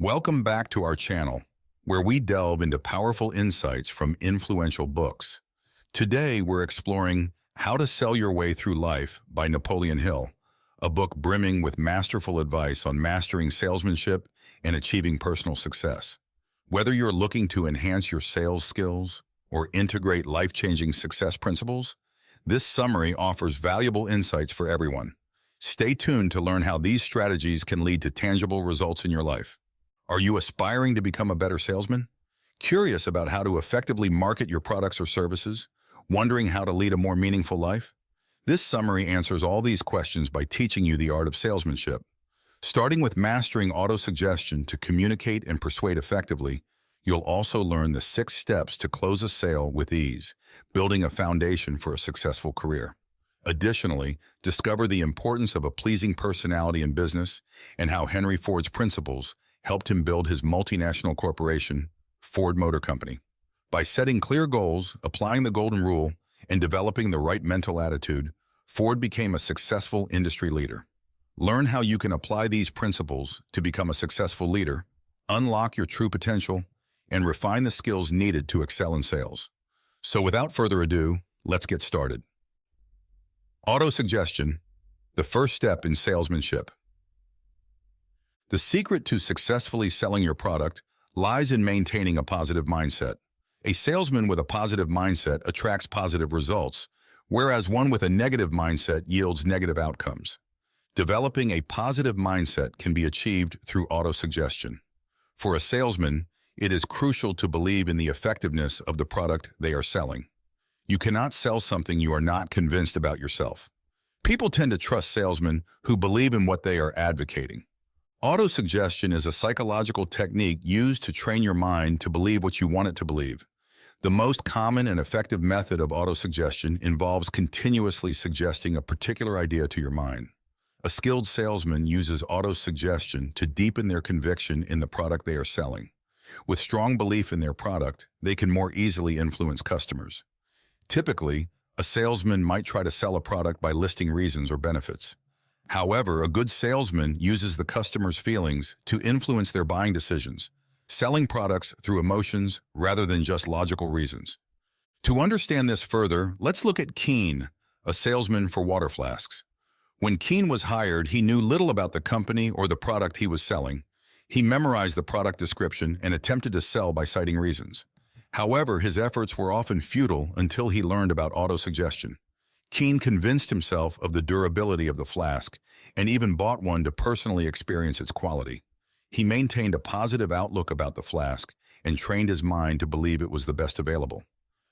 Welcome back to our channel, where we delve into powerful insights from influential books. Today, we're exploring How to Sell Your Way Through Life by Napoleon Hill, a book brimming with masterful advice on mastering salesmanship and achieving personal success. Whether you're looking to enhance your sales skills or integrate life-changing success principles, this summary offers valuable insights for everyone. Stay tuned to learn how these strategies can lead to tangible results in your life. Are you aspiring to become a better salesman? Curious about how to effectively market your products or services? Wondering how to lead a more meaningful life? This summary answers all these questions by teaching you the art of salesmanship. Starting with mastering autosuggestion to communicate and persuade effectively, you'll also learn the 6 steps to close a sale with ease, building a foundation for a successful career. Additionally, discover the importance of a pleasing personality in business and how Henry Ford's principles helped him build his multinational corporation, Ford Motor Company. By setting clear goals, applying the golden rule, and developing the right mental attitude, Ford became a successful industry leader. Learn how you can apply these principles to become a successful leader, unlock your true potential, and refine the skills needed to excel in sales. So without further ado, let's get started. Autosuggestion, the first step in salesmanship. The secret to successfully selling your product lies in maintaining a positive mindset. A salesman with a positive mindset attracts positive results, whereas one with a negative mindset yields negative outcomes. Developing a positive mindset can be achieved through autosuggestion. For a salesman, it is crucial to believe in the effectiveness of the product they are selling. You cannot sell something you are not convinced about yourself. People tend to trust salesmen who believe in what they are advocating. Autosuggestion is a psychological technique used to train your mind to believe what you want it to believe. The most common and effective method of autosuggestion involves continuously suggesting a particular idea to your mind. A skilled salesman uses autosuggestion to deepen their conviction in the product they are selling. With strong belief in their product, they can more easily influence customers. Typically, a salesman might try to sell a product by listing reasons or benefits. However, a good salesman uses the customer's feelings to influence their buying decisions, selling products through emotions rather than just logical reasons. To understand this further, let's look at Keene, a salesman for water flasks. When Keene was hired, he knew little about the company or the product he was selling. He memorized the product description and attempted to sell by citing reasons. However, his efforts were often futile until he learned about autosuggestion. Keene convinced himself of the durability of the flask and even bought one to personally experience its quality. He maintained a positive outlook about the flask and trained his mind to believe it was the best available.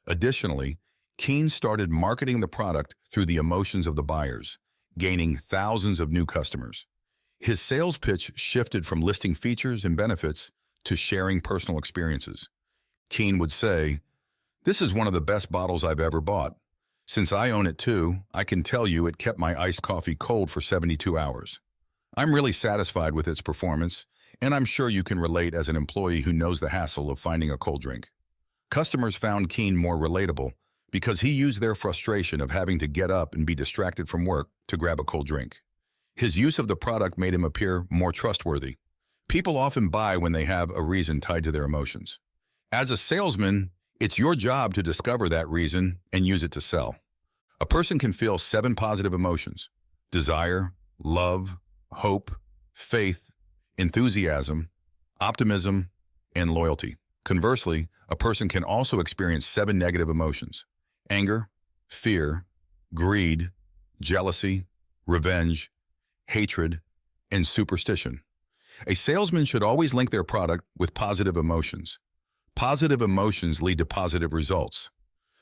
Additionally, Keene started marketing the product through the emotions of the buyers, gaining thousands of new customers. His sales pitch shifted from listing features and benefits to sharing personal experiences. Keene would say, "This is one of the best bottles I've ever bought. Since I own it too, I can tell you it kept my iced coffee cold for 72 hours. I'm really satisfied with its performance, and I'm sure you can relate as an employee who knows the hassle of finding a cold drink." Customers found Keene more relatable because he used their frustration of having to get up and be distracted from work to grab a cold drink. His use of the product made him appear more trustworthy. People often buy when they have a reason tied to their emotions. As a salesman, it's your job to discover that reason and use it to sell. A person can feel 7 positive emotions: desire, love, hope, faith, enthusiasm, optimism, and loyalty. Conversely, a person can also experience 7 negative emotions: anger, fear, greed, jealousy, revenge, hatred, and superstition. A salesman should always link their product with positive emotions. Positive emotions lead to positive results.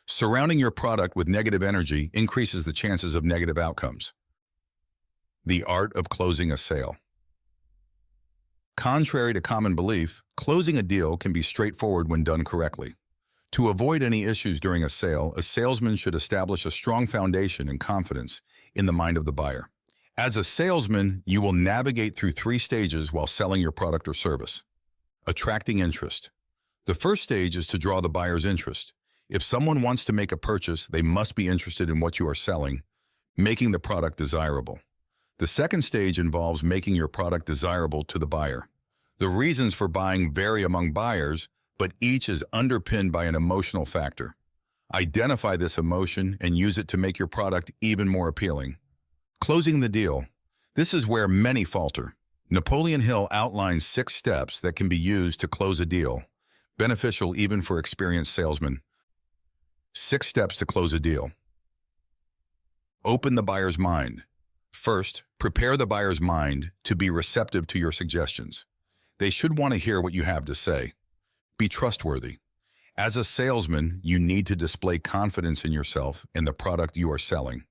Surrounding your product with negative energy increases the chances of negative outcomes. The art of closing a sale. Contrary to common belief, closing a deal can be straightforward when done correctly. To avoid any issues during a sale, a salesman should establish a strong foundation and confidence in the mind of the buyer. As a salesman, you will navigate through 3 stages while selling your product or service. Attracting interest. The first stage is to draw the buyer's interest. If someone wants to make a purchase, they must be interested in what you are selling, making the product desirable. The second stage involves making your product desirable to the buyer. The reasons for buying vary among buyers, but each is underpinned by an emotional factor. Identify this emotion and use it to make your product even more appealing. Closing the deal. This is where many falter. Napoleon Hill outlines 6 steps that can be used to close a deal, beneficial even for experienced salesmen. 6 steps to close a deal. Open the buyer's mind. First, prepare the buyer's mind to be receptive to your suggestions. They should want to hear what you have to say. Be trustworthy. As a salesman, you need to display confidence in yourself and the product you are selling.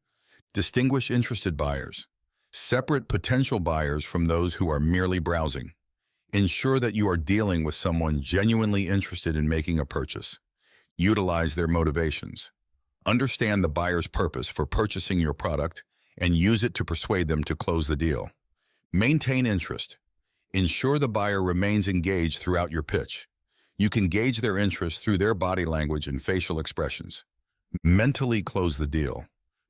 Distinguish interested buyers. Separate potential buyers from those who are merely browsing. Ensure that you are dealing with someone genuinely interested in making a purchase. Utilize their motivations. Understand the buyer's purpose for purchasing your product and use it to persuade them to close the deal. Maintain interest. Ensure the buyer remains engaged throughout your pitch. You can gauge their interest through their body language and facial expressions. Mentally close the deal.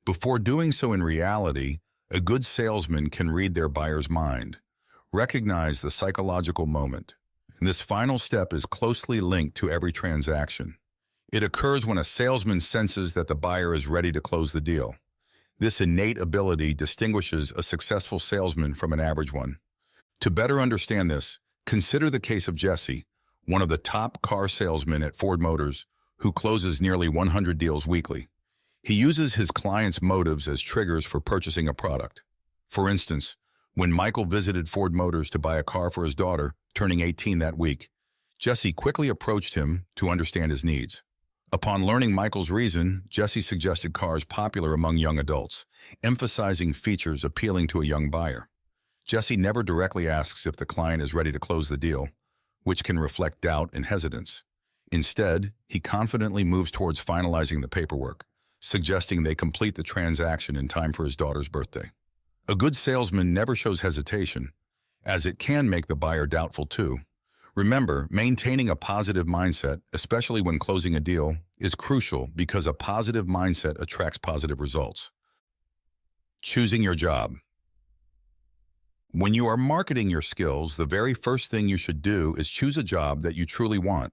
Before doing so in reality, a good salesman can read their buyer's mind. Recognize the psychological moment. And this final step is closely linked to every transaction. It occurs when a salesman senses that the buyer is ready to close the deal. This innate ability distinguishes a successful salesman from an average one. To better understand this, consider the case of Jesse, one of the top car salesmen at Ford Motors, who closes nearly 100 deals weekly. He uses his clients' motives as triggers for purchasing a product. For instance, when Michael visited Ford Motors to buy a car for his daughter, turning 18 that week, Jesse quickly approached him to understand his needs. Upon learning Michael's reason, Jesse suggested cars popular among young adults, emphasizing features appealing to a young buyer. Jesse never directly asks if the client is ready to close the deal, which can reflect doubt and hesitance. Instead, he confidently moves towards finalizing the paperwork, suggesting they complete the transaction in time for his daughter's birthday. A good salesman never shows hesitation, as it can make the buyer doubtful too. Remember, maintaining a positive mindset, especially when closing a deal, is crucial because a positive mindset attracts positive results. Choosing your job. When you are marketing your skills, the very first thing you should do is choose a job that you truly want.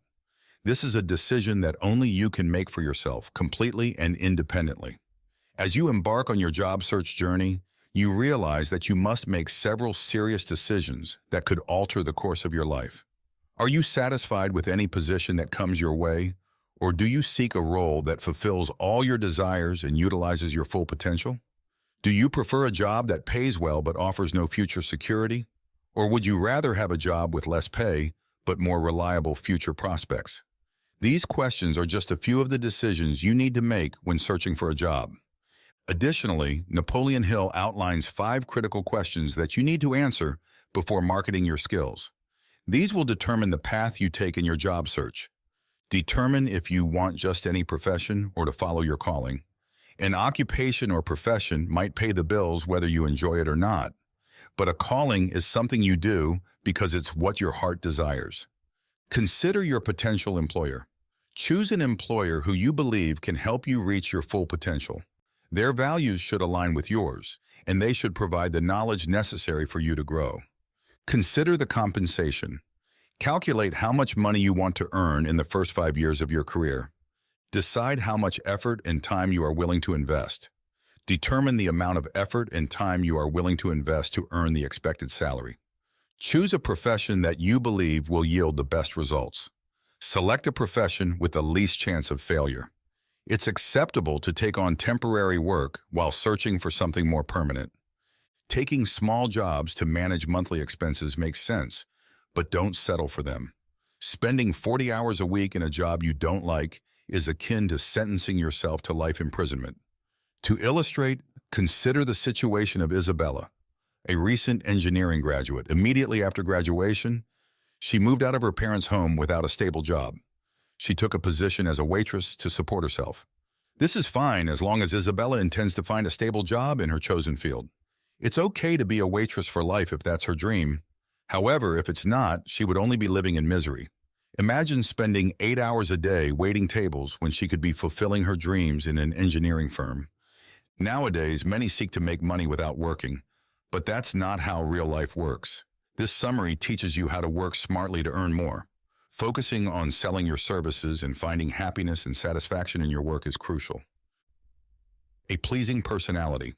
This is a decision that only you can make for yourself, completely and independently. As you embark on your job search journey, you realize that you must make several serious decisions that could alter the course of your life. Are you satisfied with any position that comes your way, or do you seek a role that fulfills all your desires and utilizes your full potential? Do you prefer a job that pays well but offers no future security? Or would you rather have a job with less pay but more reliable future prospects? These questions are just a few of the decisions you need to make when searching for a job. Additionally, Napoleon Hill outlines 5 critical questions that you need to answer before marketing your skills. These will determine the path you take in your job search. Determine if you want just any profession or to follow your calling. An occupation or profession might pay the bills whether you enjoy it or not, but a calling is something you do because it's what your heart desires. Consider your potential employer. Choose an employer who you believe can help you reach your full potential. Their values should align with yours, and they should provide the knowledge necessary for you to grow. Consider the compensation. Calculate how much money you want to earn in the first 5 years of your career. Decide how much effort and time you are willing to invest. Determine the amount of effort and time you are willing to invest to earn the expected salary. Choose a profession that you believe will yield the best results. Select a profession with the least chance of failure. It's acceptable to take on temporary work while searching for something more permanent. Taking small jobs to manage monthly expenses makes sense, but don't settle for them. Spending 40 hours a week in a job you don't like is akin to sentencing yourself to life imprisonment. To illustrate, consider the situation of Isabella, a recent engineering graduate. Immediately after graduation, she moved out of her parents' home without a stable job. She took a position as a waitress to support herself. This is fine as long as Isabella intends to find a stable job in her chosen field. It's okay to be a waitress for life if that's her dream. However, if it's not, she would only be living in misery. Imagine spending 8 hours a day waiting tables when she could be fulfilling her dreams in an engineering firm. Nowadays, many seek to make money without working, but that's not how real life works. This summary teaches you how to work smartly to earn more. Focusing on selling your services and finding happiness and satisfaction in your work is crucial. A pleasing personality.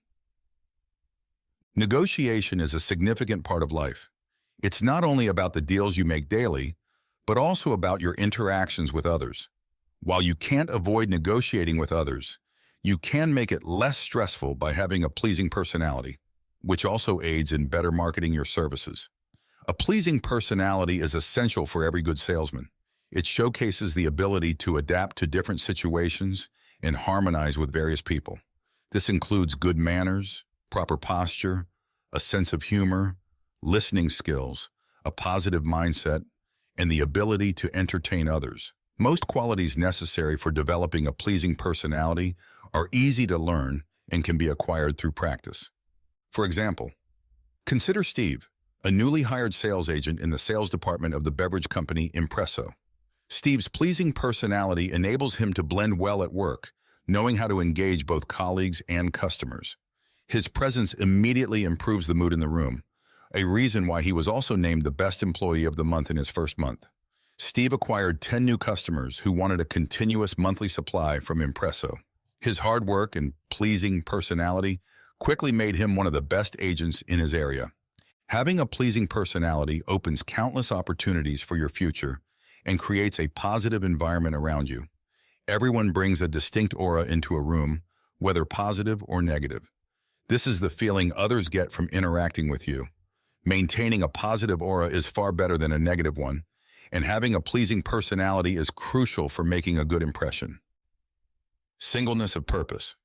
Negotiation is a significant part of life. It's not only about the deals you make daily, but also about your interactions with others. While you can't avoid negotiating with others, you can make it less stressful by having a pleasing personality, which also aids in better marketing your services. A pleasing personality is essential for every good salesman. It showcases the ability to adapt to different situations and harmonize with various people. This includes good manners, proper posture, a sense of humor, listening skills, a positive mindset, and the ability to entertain others. Most qualities necessary for developing a pleasing personality are easy to learn and can be acquired through practice. For example, consider Steve, a newly hired sales agent in the sales department of the beverage company Impresso. Steve's pleasing personality enables him to blend well at work, knowing how to engage both colleagues and customers. His presence immediately improves the mood in the room, a reason why he was also named the best employee of the month in his first month. Steve acquired 10 new customers who wanted a continuous monthly supply from Impresso. His hard work and pleasing personality quickly made him one of the best agents in his area. Having a pleasing personality opens countless opportunities for your future and creates a positive environment around you. Everyone brings a distinct aura into a room, whether positive or negative. This is the feeling others get from interacting with you. Maintaining a positive aura is far better than a negative one, and having a pleasing personality is crucial for making a good impression. Singleness of purpose.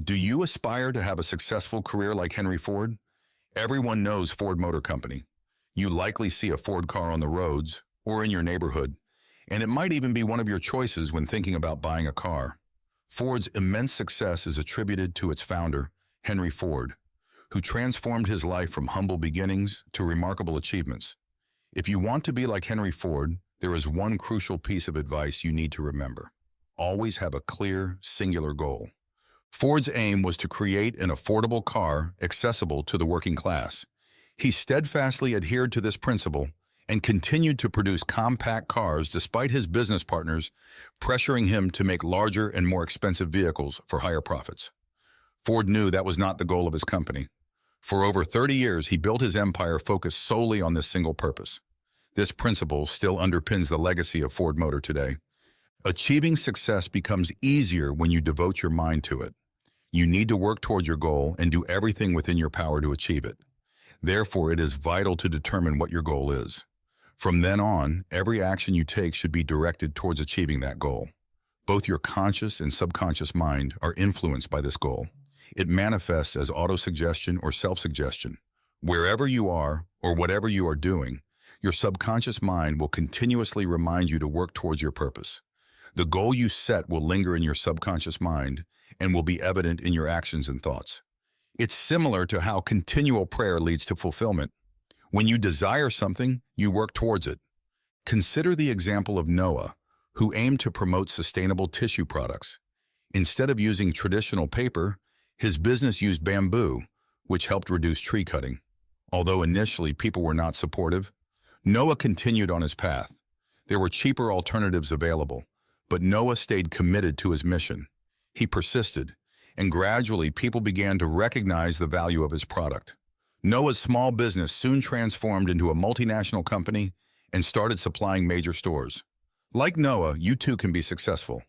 Do you aspire to have a successful career like Henry Ford? Everyone knows Ford Motor Company. You likely see a Ford car on the roads or in your neighborhood, and it might even be one of your choices when thinking about buying a car. Ford's immense success is attributed to its founder, Henry Ford, who transformed his life from humble beginnings to remarkable achievements. If you want to be like Henry Ford, there is one crucial piece of advice you need to remember. Always have a clear, singular goal. Ford's aim was to create an affordable car accessible to the working class. He steadfastly adhered to this principle and continued to produce compact cars despite his business partners pressuring him to make larger and more expensive vehicles for higher profits. Ford knew that was not the goal of his company. For over 30 years, he built his empire focused solely on this single purpose. This principle still underpins the legacy of Ford Motor today. Achieving success becomes easier when you devote your mind to it. You need to work towards your goal and do everything within your power to achieve it. Therefore, it is vital to determine what your goal is. From then on, every action you take should be directed towards achieving that goal. Both your conscious and subconscious mind are influenced by this goal. It manifests as autosuggestion or self-suggestion. Wherever you are or whatever you are doing, your subconscious mind will continuously remind you to work towards your purpose. The goal you set will linger in your subconscious mind and will be evident in your actions and thoughts. It's similar to how continual prayer leads to fulfillment. When you desire something, you work towards it. Consider the example of Noah, who aimed to promote sustainable tissue products. Instead of using traditional paper, his business used bamboo, which helped reduce tree cutting. Although initially people were not supportive, Noah continued on his path. There were cheaper alternatives available, but Noah stayed committed to his mission. He persisted, and gradually people began to recognize the value of his product. Noah's small business soon transformed into a multinational company and started supplying major stores. Like Noah, you too can be successful.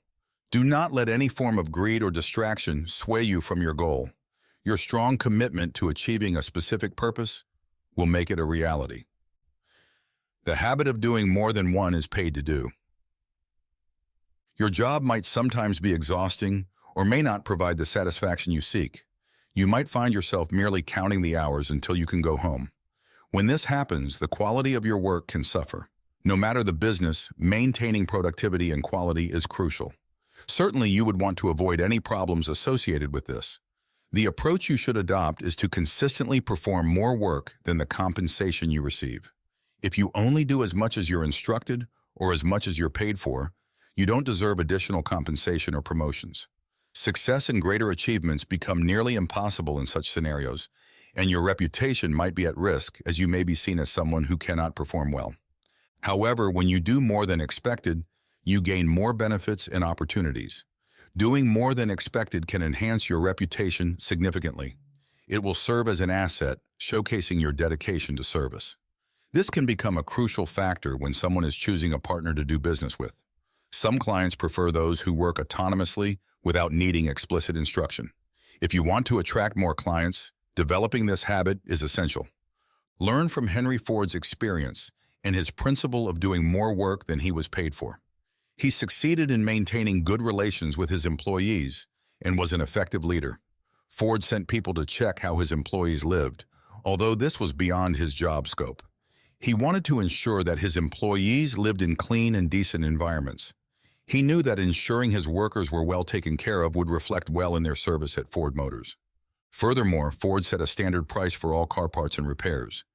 Do not let any form of greed or distraction sway you from your goal. Your strong commitment to achieving a specific purpose will make it a reality. The habit of doing more than one is paid to do. Your job might sometimes be exhausting or may not provide the satisfaction you seek. You might find yourself merely counting the hours until you can go home. When this happens, the quality of your work can suffer. No matter the business, maintaining productivity and quality is crucial. Certainly, you would want to avoid any problems associated with this. The approach you should adopt is to consistently perform more work than the compensation you receive. If you only do as much as you're instructed or as much as you're paid for, you don't deserve additional compensation or promotions. Success and greater achievements become nearly impossible in such scenarios, and your reputation might be at risk as you may be seen as someone who cannot perform well. However, when you do more than expected, you gain more benefits and opportunities. Doing more than expected can enhance your reputation significantly. It will serve as an asset, showcasing your dedication to service. This can become a crucial factor when someone is choosing a partner to do business with. Some clients prefer those who work autonomously without needing explicit instruction. If you want to attract more clients, developing this habit is essential. Learn from Henry Ford's experience and his principle of doing more work than he was paid for. He succeeded in maintaining good relations with his employees and was an effective leader. Ford sent people to check how his employees lived, although this was beyond his job scope. He wanted to ensure that his employees lived in clean and decent environments. He knew that ensuring his workers were well taken care of would reflect well in their service at Ford Motors. Furthermore, Ford set a standard price for all car parts and repairs.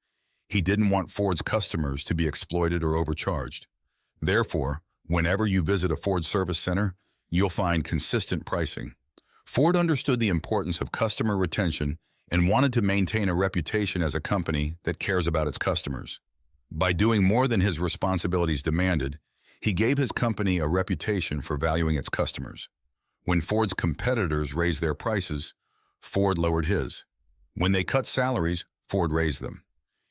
He didn't want Ford's customers to be exploited or overcharged. Therefore, whenever you visit a Ford service center, you'll find consistent pricing. Ford understood the importance of customer retention and wanted to maintain a reputation as a company that cares about its customers. By doing more than his responsibilities demanded, he gave his company a reputation for valuing its customers. When Ford's competitors raised their prices, Ford lowered his. When they cut salaries, Ford raised them.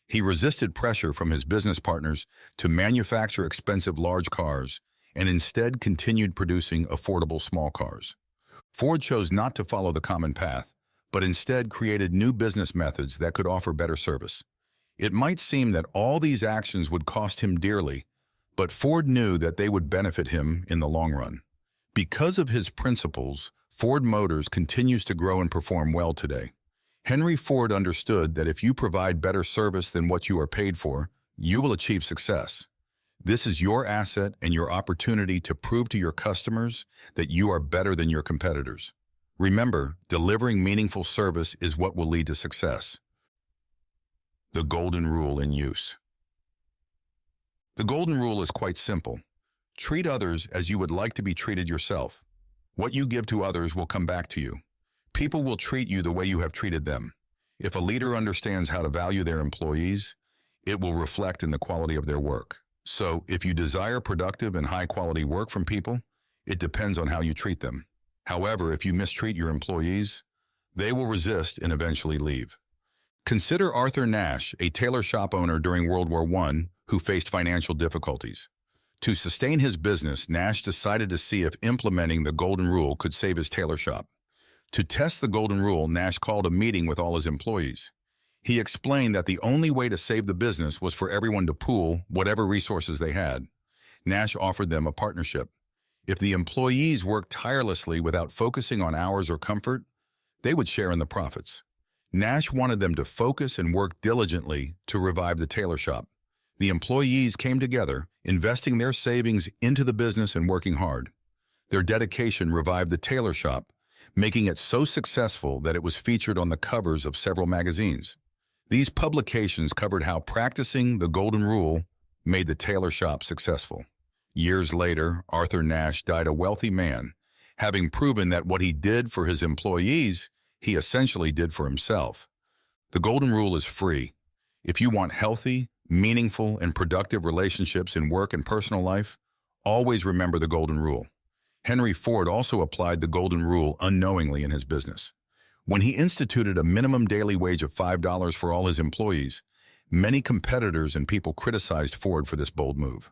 He resisted pressure from his business partners to manufacture expensive large cars and instead continued producing affordable small cars. Ford chose not to follow the common path, but instead created new business methods that could offer better service. It might seem that all these actions would cost him dearly, but Ford knew that they would benefit him in the long run. Because of his principles, Ford Motors continues to grow and perform well today. Henry Ford understood that if you provide better service than what you are paid for, you will achieve success. This is your asset and your opportunity to prove to your customers that you are better than your competitors. Remember, delivering meaningful service is what will lead to success. The golden rule in use. The golden rule is quite simple. Treat others as you would like to be treated yourself. What you give to others will come back to you. People will treat you the way you have treated them. If a leader understands how to value their employees, it will reflect in the quality of their work. So, if you desire productive and high-quality work from people, it depends on how you treat them. However, if you mistreat your employees, they will resist and eventually leave. Consider Arthur Nash, a tailor shop owner during World War I who faced financial difficulties. To sustain his business, Nash decided to see if implementing the golden rule could save his tailor shop. To test the golden rule, Nash called a meeting with all his employees. He explained that the only way to save the business was for everyone to pool whatever resources they had. Nash offered them a partnership. If the employees worked tirelessly without focusing on hours or comfort, they would share in the profits. Nash wanted them to focus and work diligently to revive the tailor shop. The employees came together, investing their savings into the business and working hard. Their dedication revived the tailor shop, making it so successful that it was featured on the covers of several magazines. These publications covered how practicing the golden rule made the tailor shop successful. Years later, Arthur Nash died a wealthy man, having proven that what he did for his employees, he essentially did for himself. The golden rule is free. If you want healthy, meaningful, and productive relationships in work and personal life, always remember the golden rule. Henry Ford also applied the golden rule unknowingly in his business. When he instituted a minimum daily wage of $5 for all his employees, many competitors and people criticized Ford for this bold move.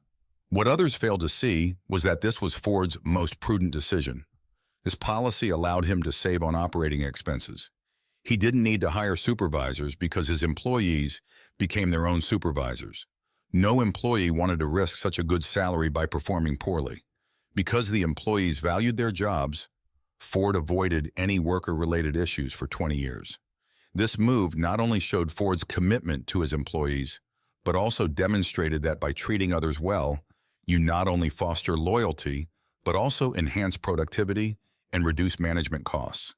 What others failed to see was that this was Ford's most prudent decision. This policy allowed him to save on operating expenses. He didn't need to hire supervisors because his employees became their own supervisors. No employee wanted to risk such a good salary by performing poorly. Because the employees valued their jobs, Ford avoided any worker-related issues for 20 years. This move not only showed Ford's commitment to his employees, but also demonstrated that by treating others well, you not only foster loyalty, but also enhance productivity and reduce management costs.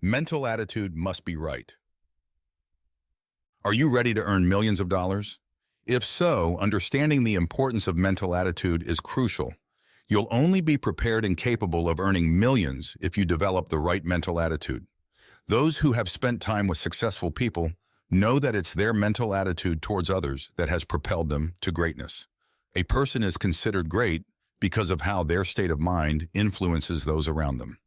Mental attitude must be right. Are you ready to earn millions of dollars? If so, understanding the importance of mental attitude is crucial. You'll only be prepared and capable of earning millions if you develop the right mental attitude. Those who have spent time with successful people know that it's their mental attitude towards others that has propelled them to greatness. A person is considered great because of how their state of mind influences those around them.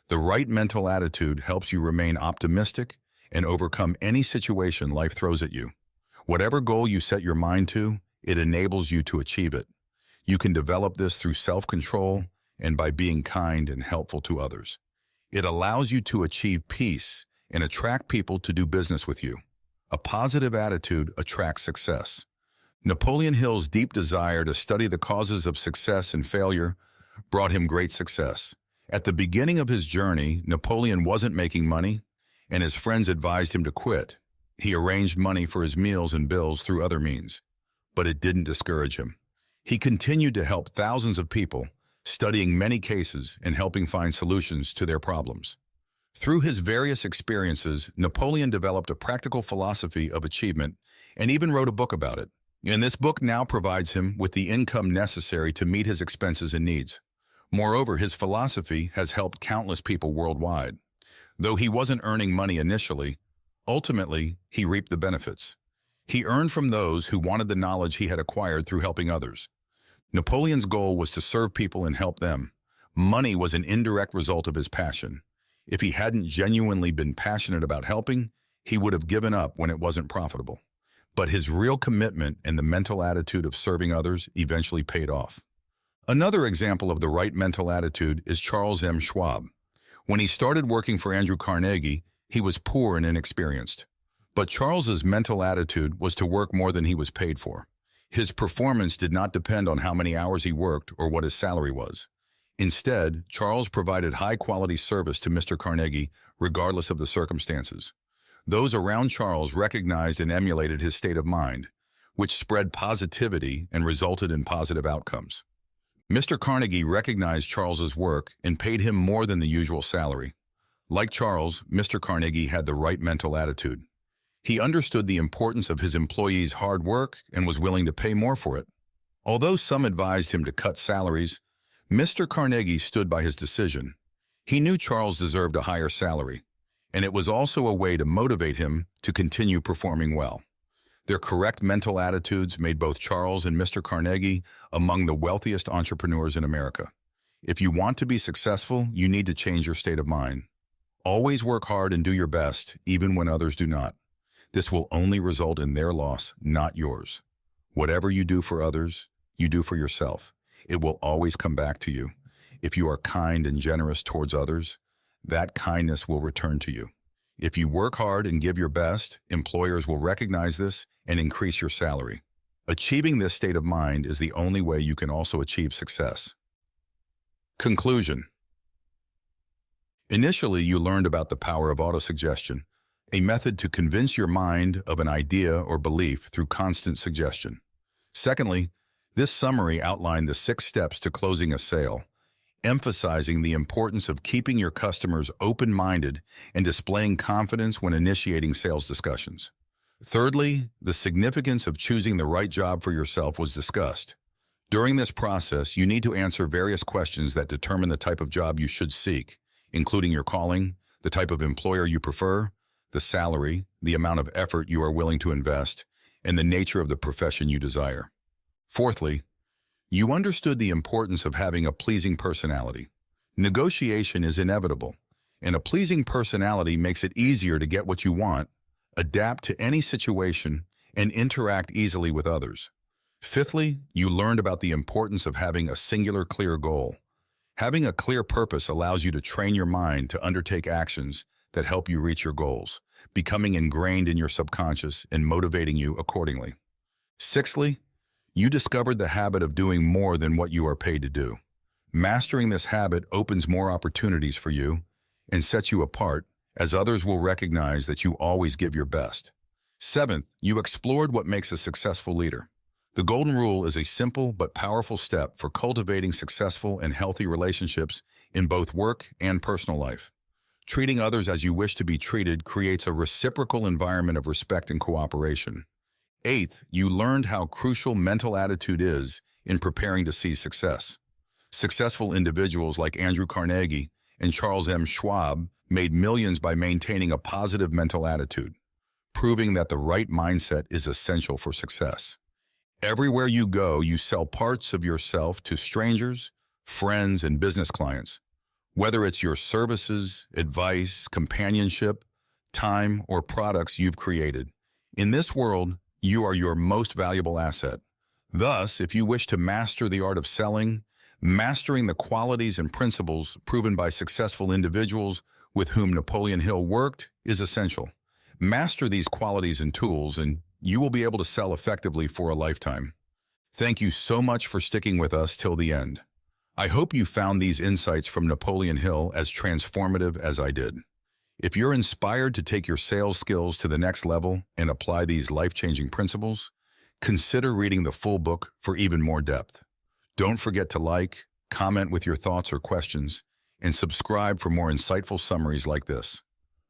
The right mental attitude helps you remain optimistic and overcome any situation life throws at you. Whatever goal you set your mind to, it enables you to achieve it. You can develop this through self-control and by being kind and helpful to others. It allows you to achieve peace and attract people to do business with you. A positive attitude attracts success. Napoleon Hill's deep desire to study the causes of success and failure brought him great success. At the beginning of his journey, Napoleon wasn't making money, and his friends advised him to quit. He arranged money for his meals and bills through other means, but it didn't discourage him. He continued to help thousands of people, studying many cases and helping find solutions to their problems. Through his various experiences, Napoleon developed a practical philosophy of achievement and even wrote a book about it. And this book now provides him with the income necessary to meet his expenses and needs. Moreover, his philosophy has helped countless people worldwide. Though he wasn't earning money initially, ultimately, he reaped the benefits. He earned from those who wanted the knowledge he had acquired through helping others. Napoleon's goal was to serve people and help them. Money was an indirect result of his passion. If he hadn't genuinely been passionate about helping, he would have given up when it wasn't profitable. But his real commitment and the mental attitude of serving others eventually paid off. Another example of the right mental attitude is Charles M. Schwab. When he started working for Andrew Carnegie, he was poor and inexperienced. But Charles's mental attitude was to work more than he was paid for. His performance did not depend on how many hours he worked or what his salary was. Instead, Charles provided high-quality service to Mr. Carnegie regardless of the circumstances. Those around Charles recognized and emulated his state of mind, which spread positivity and resulted in positive outcomes. Mr. Carnegie recognized Charles's work and paid him more than the usual salary. Like Charles, Mr. Carnegie had the right mental attitude. He understood the importance of his employees' hard work and was willing to pay more for it. Although some advised him to cut salaries, Mr. Carnegie stood by his decision. He knew Charles deserved a higher salary, and it was also a way to motivate him to continue performing well. Their correct mental attitudes made both Charles and Mr. Carnegie among the wealthiest entrepreneurs in America. If you want to be successful, you need to change your state of mind. Always work hard and do your best, even when others do not. This will only result in their loss, not yours. Whatever you do for others, you do for yourself. It will always come back to you. If you are kind and generous towards others, that kindness will return to you. If you work hard and give your best, employers will recognize this and increase your salary. Achieving this state of mind is the only way you can also achieve success. Conclusion. Initially, you learned about the power of autosuggestion, a method to convince your mind of an idea or belief through constant suggestion. Secondly, this summary outlined the 6 steps to closing a sale, emphasizing the importance of keeping your customers open-minded and displaying confidence when initiating sales discussions. Thirdly, the significance of choosing the right job for yourself was discussed. During this process, you need to answer various questions that determine the type of job you should seek, including your calling, the type of employer you prefer, the salary, the amount of effort you are willing to invest, and the nature of the profession you desire. Fourthly, you understood the importance of having a pleasing personality. Negotiation is inevitable, and a pleasing personality makes it easier to get what you want, adapt to any situation, and interact easily with others. Fifthly, you learned about the importance of having a singular, clear goal. Having a clear purpose allows you to train your mind to undertake actions that help you reach your goals, becoming ingrained in your subconscious and motivating you accordingly. Sixthly, you discovered the habit of doing more than what you are paid to do. Mastering this habit opens more opportunities for you and sets you apart, as others will recognize that you always give your best. Seventh, you explored what makes a successful leader. The Golden Rule is a simple but powerful step for cultivating successful and healthy relationships in both work and personal life. Treating others as you wish to be treated creates a reciprocal environment of respect and cooperation. Eighth, you learned how crucial mental attitude is in preparing to seize success. Successful individuals like Andrew Carnegie and Charles M. Schwab made millions by maintaining a positive mental attitude, proving that the right mindset is essential for success. Everywhere you go, you sell parts of yourself to strangers, friends, and business clients. Whether it's your services, advice, companionship, time, or products you've created. In this world, you are your most valuable asset. Thus, if you wish to master the art of selling, mastering the qualities and principles proven by successful individuals with whom Napoleon Hill worked is essential. Master these qualities and tools, and you will be able to sell effectively for a lifetime. Thank you so much for sticking with us till the end. I hope you found these insights from Napoleon Hill as transformative as I did. If you're inspired to take your sales skills to the next level and apply these life-changing principles, consider reading the full book for even more depth. Don't forget to like, comment with your thoughts or questions, and subscribe for more insightful summaries like this.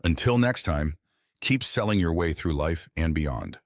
Until next time, keep selling your way through life and beyond.